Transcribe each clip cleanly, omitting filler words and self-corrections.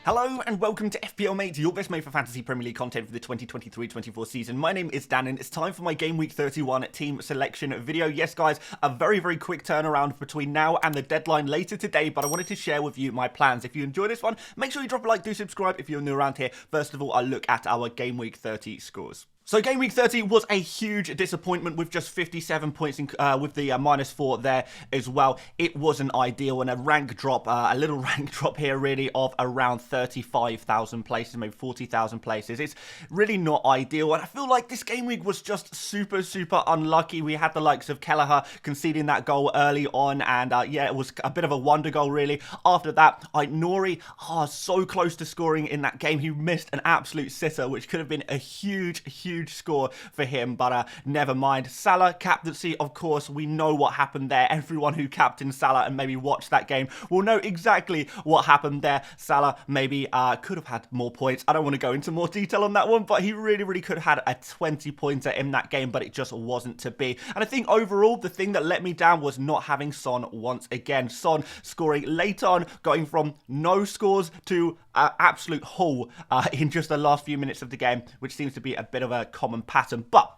Hello and welcome to FPL Mate, your best mate for fantasy Premier League content for the 2023-24 season. My name is Dan and it's time for my Gameweek 31 team selection video. Yes guys, a very quick turnaround between now and the deadline later today, but I wanted to share with you my plans. If you enjoy this one, make sure you drop a like, do subscribe if you're new around here. First of all, I'll look at our Gameweek 30 scores. So Game Week 30 was a huge disappointment with just 57 points with the -4 there as well. It wasn't ideal and a rank drop, a little rank drop here really of around 35,000 places, maybe 40,000 places. It's really not ideal and I feel like this game week was just super unlucky. We had the likes of Kelleher conceding that goal early on and yeah, it was a bit of a wonder goal really. After that, Nori, so close to scoring in that game. He missed an absolute sitter which could have been a huge score for him, but never mind. Salah captaincy, of course, we know what happened there. Everyone who captained Salah and maybe watched that game will know exactly what happened there. Salah maybe could have had more points. I don't want to go into more detail on that one, but he really could have had a 20-pointer in that game, but it just wasn't to be. And I think overall, the thing that let me down was not having Son once again. Son scoring late on, going from no scores to absolute haul in just the last few minutes of the game, which seems to be a bit of a common pattern. But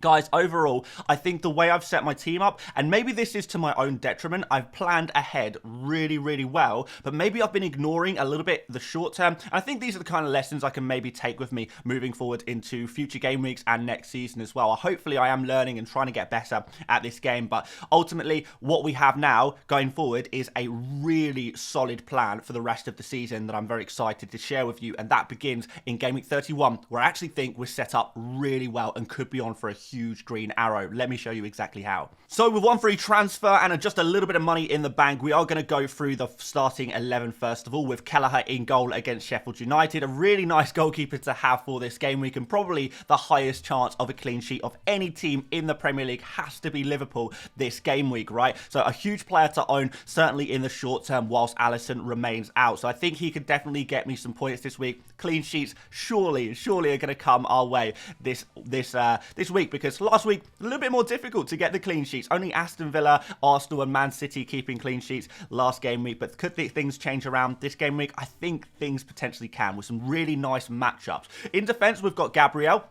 guys, overall, I think the way I've set my team up, and maybe this is to my own detriment, I've planned ahead really well, but maybe I've been ignoring a little bit the short term. And I think these are the kind of lessons I can maybe take with me moving forward into future game weeks and next season as well. Hopefully, I am learning and trying to get better at this game, but ultimately, what we have now going forward is a really solid plan for the rest of the season that I'm very excited to share with you, and that begins in Game Week 31, where I actually think we're set up really well and could be on for a huge green arrow. Let me show you exactly how. So with one free transfer and just a little bit of money in the bank, we are going to go through the starting 11 first of all, with Kelleher in goal against Sheffield United. A really nice goalkeeper to have for this game week and probably the highest chance of a clean sheet of any team in the Premier League has to be Liverpool this game week, right? So a huge player to own, certainly in the short term whilst Alisson remains out. So I think he could definitely get me some points this week. Clean sheets surely are going to come our way this week, because last week a little bit more difficult to get the clean sheets. Only Aston Villa, Arsenal and Man City keeping clean sheets last game week, but could things change around this game week? I think things potentially can with some really nice matchups. In defence, we've got Gabriel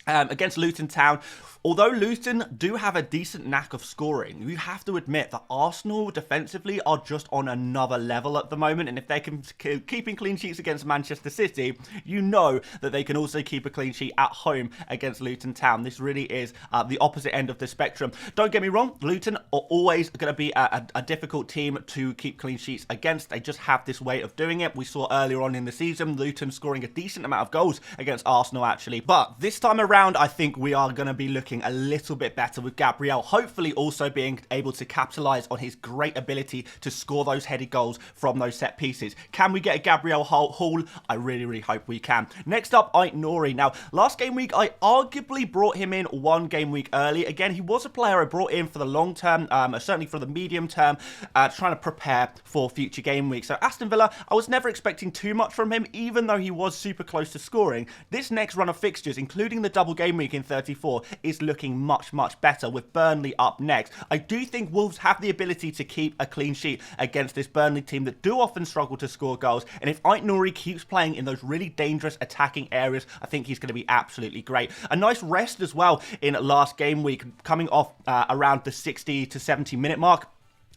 against Luton Town. Although Luton do have a decent knack of scoring, you have to admit that Arsenal defensively are just on another level at the moment, and if they can keeping clean sheets against Manchester City, you know that they can also keep a clean sheet at home against Luton Town. This really is the opposite end of the spectrum. Don't get me wrong, Luton are always going to be a difficult team to keep clean sheets against. They just have this way of doing it. We saw earlier on in the season, Luton scoring a decent amount of goals against Arsenal actually, but this time around, I think we are going to be looking a little bit better with Gabriel, hopefully also being able to capitalise on his great ability to score those headed goals from those set pieces. Can we get a Gabriel haul? I really hope we can. Next up, Nori. Now, last game week, I arguably brought him in one game week early. Again, he was a player I brought in for the long term, certainly for the medium term, trying to prepare for future game weeks. So Aston Villa, I was never expecting too much from him, even though he was super close to scoring. This next run of fixtures, including the double game week in 34, is looking much better with Burnley up next. I do think Wolves have the ability to keep a clean sheet against this Burnley team that do often struggle to score goals, and if Nori keeps playing in those really dangerous attacking areas, I think he's going to be absolutely great. A nice rest as well in last game week, coming off around the 60 to 70 minute mark.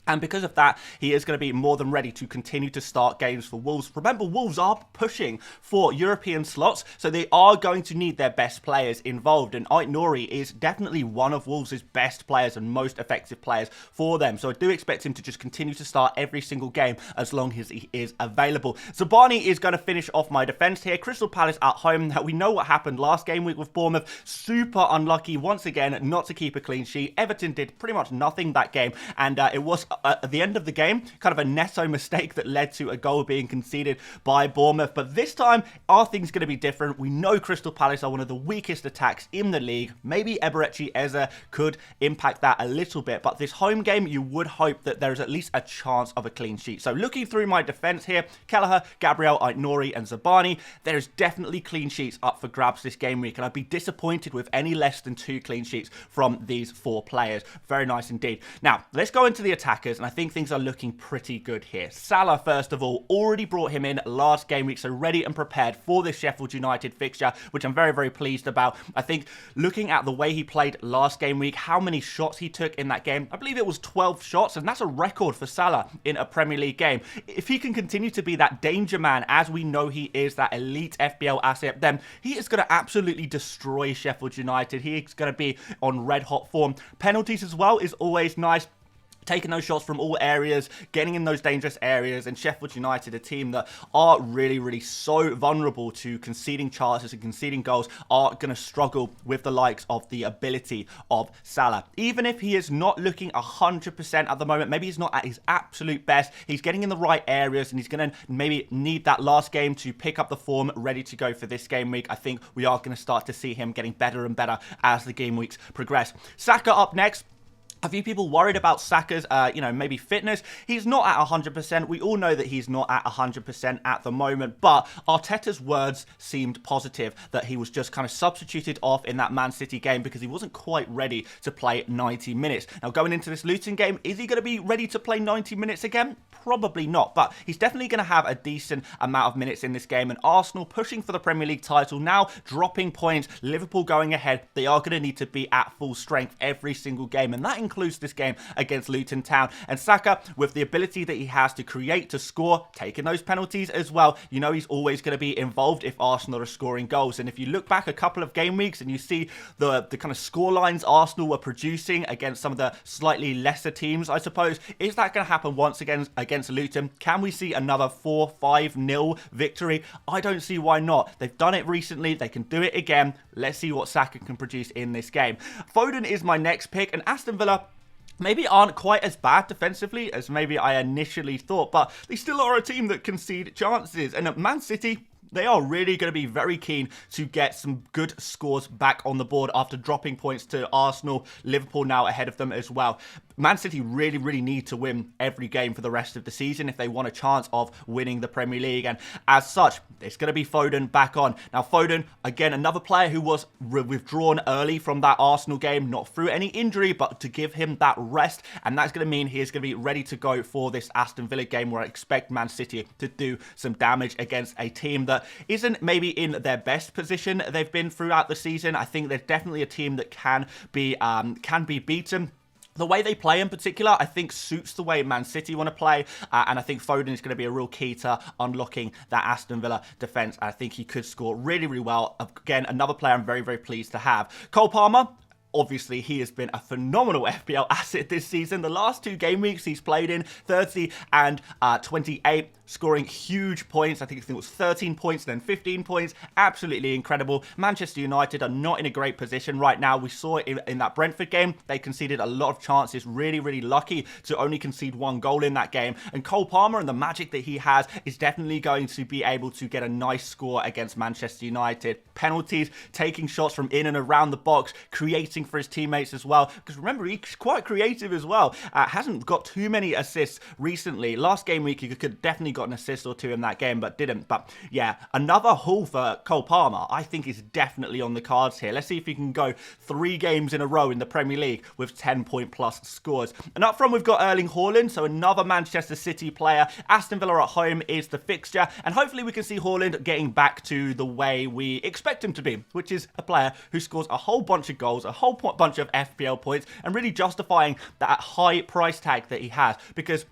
And because of that, he is going to be more than ready to continue to start games for Wolves. Remember, Wolves are pushing for European slots, so they are going to need their best players involved. And Nori is definitely one of Wolves' best players and most effective players for them. So I do expect him to just continue to start every single game as long as he is available. Zabani is going to finish off my defence here. Crystal Palace at home. Now, we know what happened last game week with Bournemouth. Super unlucky once again not to keep a clean sheet. Everton did pretty much nothing that game, and it was at the end of the game, kind of a Neto mistake that led to a goal being conceded by Bournemouth. But this time, are things going to be different? We know Crystal Palace are one of the weakest attacks in the league. Maybe Eberechi Eze could impact that a little bit, but this home game, you would hope that there is at least a chance of a clean sheet. So looking through my defence here, Kelleher, Gabriel, Nori and Zabani, there is definitely clean sheets up for grabs this game week, and I'd be disappointed with any less than 2 clean sheets from these 4 players. Very nice indeed. Now, let's go into the attack. backers, and I think things are looking pretty good here. Salah, first of all, already brought him in last game week, so ready and prepared for this Sheffield United fixture, which I'm very, very pleased about. I think looking at the way he played last game week, how many shots he took in that game, I believe it was 12 shots, and that's a record for Salah in a Premier League game. If he can continue to be that danger man, as we know he is, that elite FPL asset, then he is going to absolutely destroy Sheffield United. He is going to be on red hot form. Penalties as well is always nice. Taking those shots from all areas, getting in those dangerous areas, and Sheffield United, a team that are really, really so vulnerable to conceding chances and conceding goals, are going to struggle with the likes of the ability of Salah. Even if he is not looking 100% at the moment, maybe he's not at his absolute best, he's getting in the right areas, and he's going to maybe need that last game to pick up the form, ready to go for this game week. I think we are going to start to see him getting better and better as the game weeks progress. Saka up next. A few people worried about Saka's, maybe fitness. He's not at 100%. We all know that he's not at 100% at the moment, but Arteta's words seemed positive that he was just kind of substituted off in that Man City game because he wasn't quite ready to play 90 minutes. Now, going into this Luton game, is he going to be ready to play 90 minutes again? Probably not, but he's definitely going to have a decent amount of minutes in this game, and Arsenal pushing for the Premier League title, now dropping points, Liverpool going ahead, they are going to need to be at full strength every single game, and that includes this game against Luton Town. And Saka, with the ability that he has to create, to score, taking those penalties as well, you know he's always going to be involved if Arsenal are scoring goals. And if you look back a couple of game weeks and you see the kind of score lines Arsenal were producing against some of the slightly lesser teams, I suppose, is that going to happen once again against Luton? Can we see another 4-5-0 victory? I don't see why not. They've done it recently, they can do it again. Let's see what Saka can produce in this game. Foden is my next pick, and Aston Villa maybe aren't quite as bad defensively as maybe I initially thought, but they still are a team that concede chances. And at Man City, they are really going to be very keen to get some good scores back on the board after dropping points to Arsenal. Liverpool now ahead of them as well. Man City really, really need to win every game for the rest of the season if they want a chance of winning the Premier League. And as such, it's going to be Foden back on. Now, Foden, again, another player who was withdrawn early from that Arsenal game, not through any injury, but to give him that rest. And that's going to mean he is going to be ready to go for this Aston Villa game, where I expect Man City to do some damage against a team that isn't maybe in their best position they've been throughout the season. I think they're definitely a team that can be beaten. The way they play in particular, I think, suits the way Man City want to play, and I think Foden is going to be a real key to unlocking that Aston Villa defence. I think he could score really, really well. Again, another player I'm very, very pleased to have. Cole Palmer. Obviously, he has been a phenomenal FPL asset this season. The last two game weeks he's played in, 30 and 28, scoring huge points. I think it was 13 points, then 15 points. Absolutely incredible. Manchester United are not in a great position right now. We saw it in that Brentford game. They conceded a lot of chances. Really, really lucky to only concede one goal in that game. And Cole Palmer and the magic that he has is definitely going to be able to get a nice score against Manchester United. Penalties, taking shots from in and around the box, creating for his teammates as well, because remember, he's quite creative as well. Hasn't got too many assists recently. Last game week he could definitely got an assist or two in that game, but didn't. But yeah, another haul for Cole Palmer I think is definitely on the cards here. Let's see if he can go 3 games in a row in the Premier League with 10-point plus scores. And up front we've got Erling Haaland, so another Manchester City player. Aston Villa at home is the fixture, and hopefully we can see Haaland getting back to the way we expect him to be, which is a player who scores a whole bunch of goals, a whole bunch of FPL points, and really justifying that high price tag that he has. Because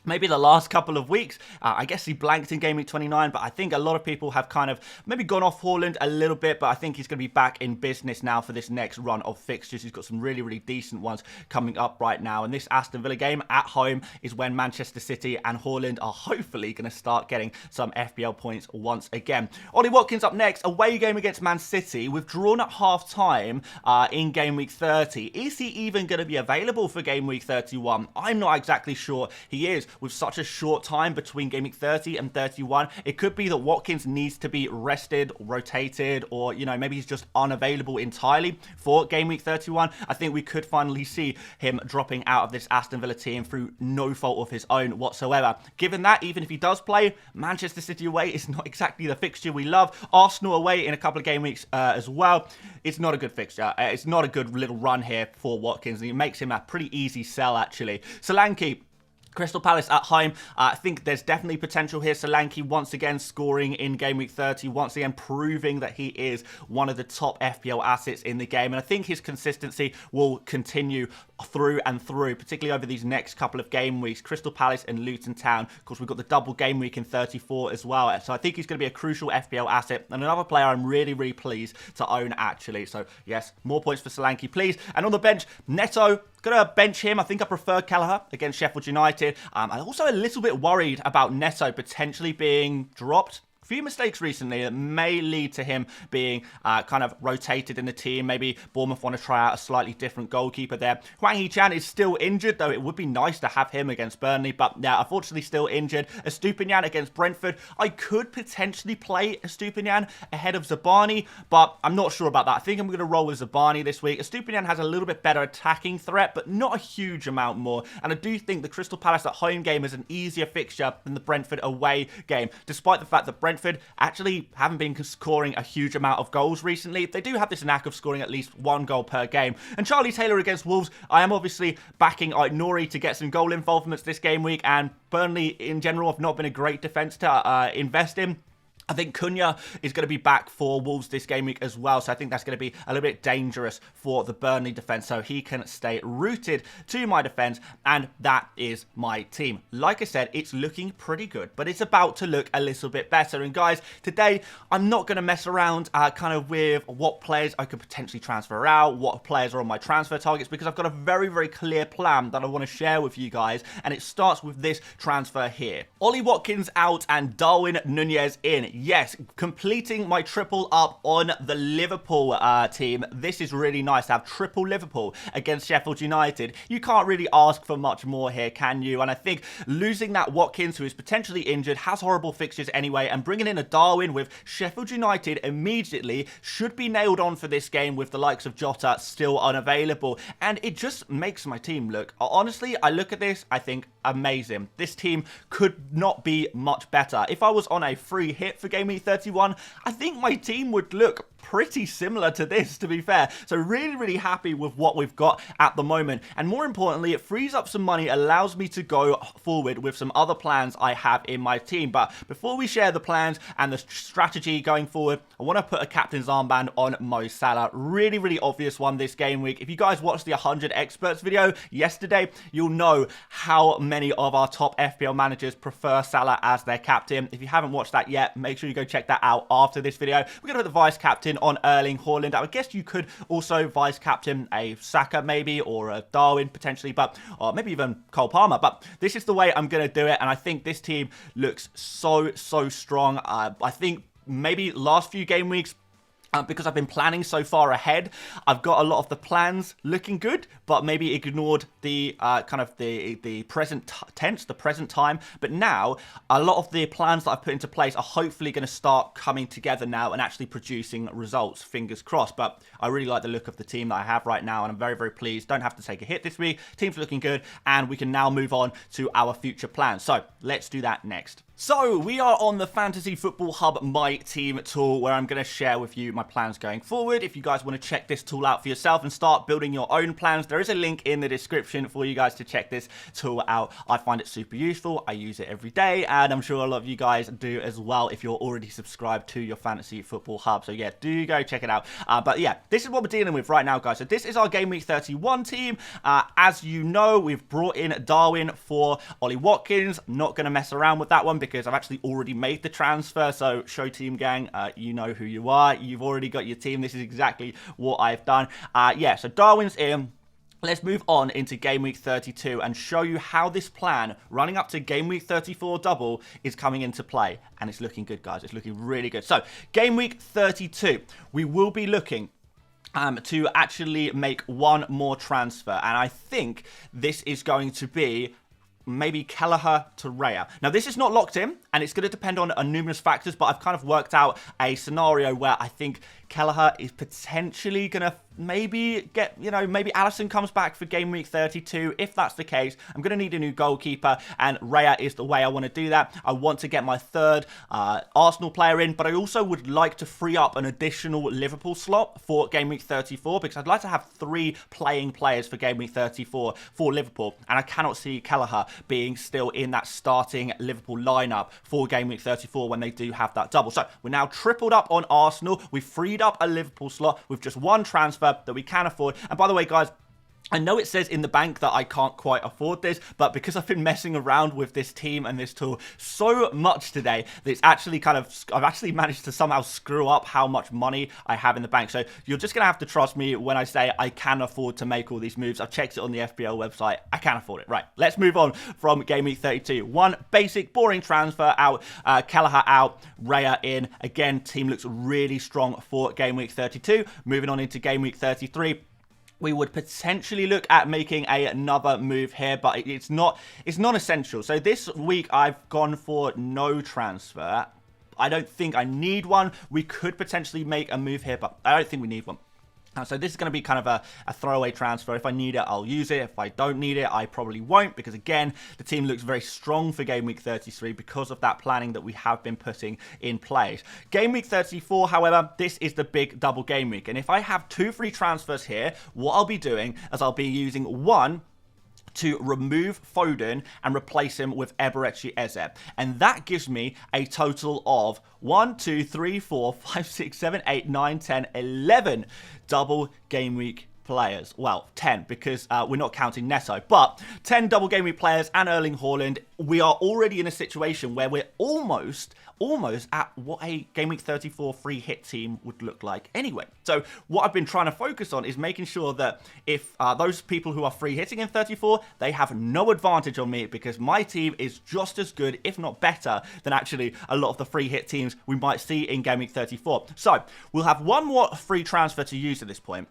maybe the last couple of weeks, I guess he blanked in Game Week 29, but I think a lot of people have kind of maybe gone off Haaland a little bit, but I think he's going to be back in business now for this next run of fixtures. He's got some really, really decent ones coming up right now, and this Aston Villa game at home is when Manchester City and Haaland are hopefully going to start getting some FPL points once again. Ollie Watkins up next, away game against Man City, withdrawn at half-time in Game Week 30. Is he even going to be available for Game Week 31? I'm not exactly sure he is. With such a short time between Game Week 30 and 31, it could be that Watkins needs to be rested, rotated, or, you know, maybe he's just unavailable entirely for Game Week 31. I think we could finally see him dropping out of this Aston Villa team through no fault of his own whatsoever. Given that, even if he does play, Manchester City away is not exactly the fixture we love. Arsenal away in a couple of game weeks as well. It's not a good fixture. It's not a good little run here for Watkins, and it makes him a pretty easy sell, actually. Solanke, Crystal Palace at home, I think there's definitely potential here. Solanke once again scoring in Game Week 30, once again proving that he is one of the top FPL assets in the game. And I think his consistency will continue through and through, particularly over these next couple of game weeks. Crystal Palace and Luton Town. Of course, we've got the double game week in 34 as well. So I think he's going to be a crucial FPL asset and another player I'm really, really pleased to own, actually. So yes, more points for Solanke, please. And on the bench, Neto. Gonna bench him. I think I prefer Kelleher against Sheffield United. I'm also a little bit worried about Neto potentially being dropped. Few mistakes recently that may lead to him being kind of rotated in the team. Maybe Bournemouth want to try out a slightly different goalkeeper there. Hwang Hee-chan is still injured, though it would be nice to have him against Burnley. But yeah, unfortunately still injured. Estupinian against Brentford. I could potentially play Estupinian ahead of Zabani, but I'm not sure about that. I think I'm going to roll with Zabani this week. Estupinian has a little bit better attacking threat, but not a huge amount more. And I do think the Crystal Palace at home game is an easier fixture than the Brentford away game, despite the fact that Brentford actually haven't been scoring a huge amount of goals recently. They do have this knack of scoring at least one goal per game. And Charlie Taylor against Wolves, I am obviously backing Nori to get some goal involvements this game week, and Burnley in general have not been a great defence to invest in. I think Cunha is going to be back for Wolves this game week as well, so I think that's going to be a little bit dangerous for the Burnley defence, so he can stay rooted to my defence, and that is my team. Like I said, it's looking pretty good, but it's about to look a little bit better. And guys, today I'm not going to mess around kind of with what players I could potentially transfer out, what players are on my transfer targets, because I've got a very, very clear plan that I want to share with you guys, and it starts with this transfer here. Ollie Watkins out and Darwin Nunez in. Yes, completing my triple up on the Liverpool team. This is really nice to have triple Liverpool against Sheffield United. You can't really ask for much more here, can you? And I think losing that Watkins, who is potentially injured, has horrible fixtures anyway, and bringing in a Darwin with Sheffield United immediately should be nailed on for this game with the likes of Jota still unavailable. And it just makes my team look, honestly, I look at this, I think, amazing. This team could not be much better. If I was on a free hit for Game Week 31, I think my team would look pretty similar to this, to be fair. So really, really happy with what we've got at the moment. And more importantly, it frees up some money, allows me to go forward with some other plans I have in my team. But before we share the plans and the strategy going forward, I want to put a captain's armband on Mo Salah. Really, really obvious one this game week. If you guys watched the 100 experts video yesterday, you'll know how many of our top FPL managers prefer Salah as their captain. If you haven't watched that yet, make sure you go check that out after this video. We're going to put the vice captain on Erling Haaland. I guess you could also vice captain a Saka maybe, or a Darwin potentially, but or maybe even Cole Palmer. But this is the way I'm going to do it, and I think this team looks so strong. I think maybe last few game weeks, because I've been planning so far ahead, I've got a lot of the plans looking good, but maybe ignored the kind of the present tense, the present time. But now, a lot of the plans that I've put into place are hopefully going to start coming together now and actually producing results, fingers crossed. But I really like the look of the team that I have right now, and I'm very, very pleased. Don't have to take a hit this week. Team's looking good, and we can now move on to our future plans. So let's do that next. So we are on the Fantasy Football Hub My Team tool, where I'm going to share with you my plans going forward. If you guys want to check this tool out for yourself and start building your own plans, there is a link in the description for you guys to check this tool out. I find it super useful. I use it every day, and I'm sure a lot of you guys do as well if you're already subscribed to your Fantasy Football Hub. So yeah, do go check it out. But yeah, this is what we're dealing with right now, guys. So this is our Game Week 31 team. As you know, we've brought in Darwin for Ollie Watkins. I'm not going to mess around with that one because I've actually already made the transfer. So show team gang, you know who you are. You've already got your team. This is exactly what I've done. Yeah, so Darwin's in. Let's move on into Game Week 32 and show you how this plan, running up to Game Week 34 double, is coming into play. And it's looking good, guys. It's looking really good. So, Game Week 32, we will be looking to actually make one more transfer. And I think this is going to be maybe Kelleher to Raya. Now, this is not locked in, and it's going to depend on numerous factors, but I've kind of worked out a scenario where I think Kelleher is potentially going to maybe get, maybe Alisson comes back for game week 32. If that's the case, I'm going to need a new goalkeeper, and Raya is the way I want to do that. I want to get my third Arsenal player in, but I also would like to free up an additional Liverpool slot for game week 34, because I'd like to have 3 playing players for game week 34 for Liverpool, and I cannot see Kelleher being still in that starting Liverpool lineup for game week 34 when they do have that double. So we're now tripled up on Arsenal. We've freed up a Liverpool slot with just 1 transfer that we can afford. And by the way, guys, I know it says in the bank that I can't quite afford this, but because I've been messing around with this team and this tool so much today, that it's actually I've actually managed to somehow screw up how much money I have in the bank. So you're just going to have to trust me when I say I can afford to make all these moves. I've checked it on the FPL website. I can afford it. Right, let's move on from Game Week 32. 1 basic, boring transfer out, Kelleher out, Raya in. Again, team looks really strong for Game Week 32. Moving on into Game Week 33. We would potentially look at making another move here, but it's non-essential. So this week I've gone for no transfer. I don't think I need one. We could potentially make a move here, but I don't think we need one. So this is going to be kind of a throwaway transfer. If I need it, I'll use it. If I don't need it, I probably won't, because again, the team looks very strong for Game Week 33 because of that planning that we have been putting in place. Game Week 34, however, this is the big double game week. And if I have 2 free transfers here, what I'll be doing is I'll be using 1 to remove Foden and replace him with Eberechi Eze. And that gives me a total of 1, 2, 3, 4, 5, 6, 7, 8, 9, 10, 11 double game week players. Well, 10, because we're not counting Neto, but 10 double game week players and Erling Haaland. We are already in a situation where we're almost at what a Game Week 34 free hit team would look like anyway. So what I've been trying to focus on is making sure that if those people who are free hitting in 34, they have no advantage on me, because my team is just as good, if not better, than actually a lot of the free hit teams we might see in Game Week 34. So we'll have 1 more free transfer to use at this point.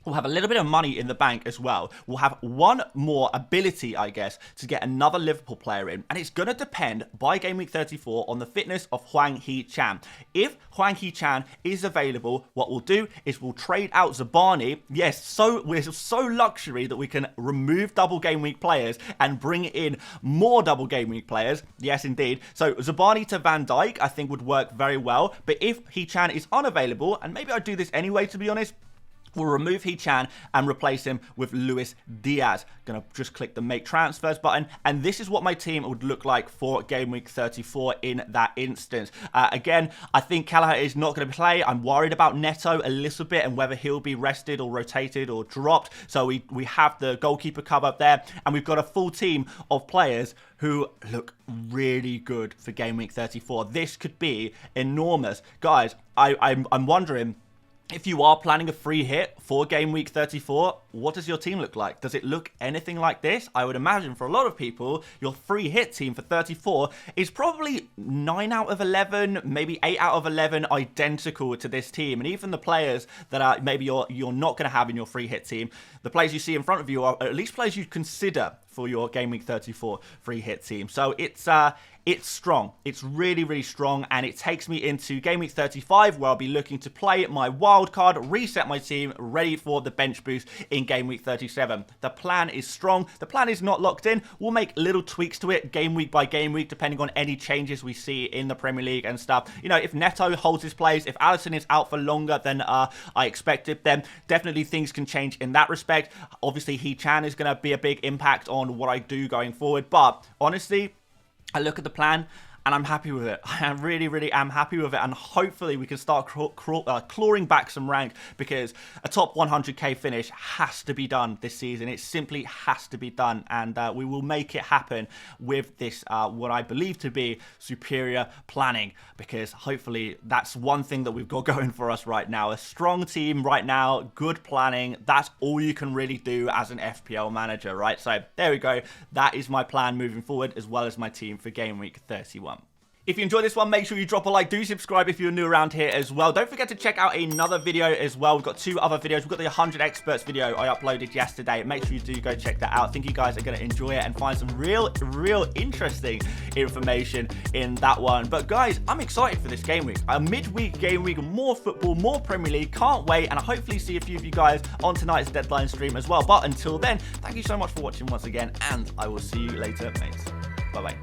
We'll have a little bit of money in the bank as well. We'll have 1 more ability, I guess, to get another Liverpool player in. And it's going to depend by Game Week 34 on the fitness of Hwang Hee-chan. If Hwang Hee-chan is available, what we'll do is we'll trade out Zabani. Yes, we're so luxury that we can remove double game week players and bring in more double game week players. Yes, indeed. So Zabani to Van Dijk, I think, would work very well. But if Hee-chan is unavailable, and maybe I'd do this anyway, to be honest, we'll remove Hee-chan and replace him with Luis Diaz. Gonna just click the make transfers button, and this is what my team would look like for Game Week 34 in that instance. Again, I think Kelleher is not going to play. I'm worried about Neto a little bit and whether he'll be rested or rotated or dropped. So we have the goalkeeper cover there, and we've got a full team of players who look really good for Game Week 34. This could be enormous. Guys, I'm wondering, if you are planning a free hit for Game Week 34, what does your team look like? Does it look anything like this? I would imagine for a lot of people, your free hit team for 34 is probably 9 out of 11, maybe 8 out of 11 identical to this team. And even the players that are maybe you're not going to have in your free hit team, the players you see in front of you are at least players you'd consider for your Game Week 34 free hit team. So it's strong. It's really, really strong, and it takes me into Game Week 35, where I'll be looking to play my wild card, reset my team, ready for the bench boost in Game Week 37. The plan is strong. The plan is not locked in. We'll make little tweaks to it game week by game week, depending on any changes we see in the Premier League and stuff. You know, if Neto holds his place, if Alisson is out for longer than I expected, then definitely things can change in that respect. Obviously, Hee-chan is going to be a big impact on what I do going forward, but honestly, I look at the plan and I'm happy with it. I really, really am happy with it, and hopefully we can start clawing back some rank, because a top 100k finish has to be done this season. It simply has to be done, and we will make it happen with this, what I believe to be superior planning, because hopefully that's one thing that we've got going for us right now. A strong team right now, good planning. That's all you can really do as an FPL manager, right? So there we go. That is my plan moving forward, as well as my team for Game Week 31. If you enjoyed this one, make sure you drop a like. Do subscribe if you're new around here as well. Don't forget to check out another video as well. We've got 2 other videos. We've got the 100 experts video I uploaded yesterday. Make sure you do go check that out. I think you guys are going to enjoy it and find some real interesting information in that one. But guys, I'm excited for this game week. A midweek game week, more football, more Premier League. Can't wait, and I hopefully see a few of you guys on tonight's deadline stream as well. But until then, thank you so much for watching once again, and I will see you later, mates. Bye-bye.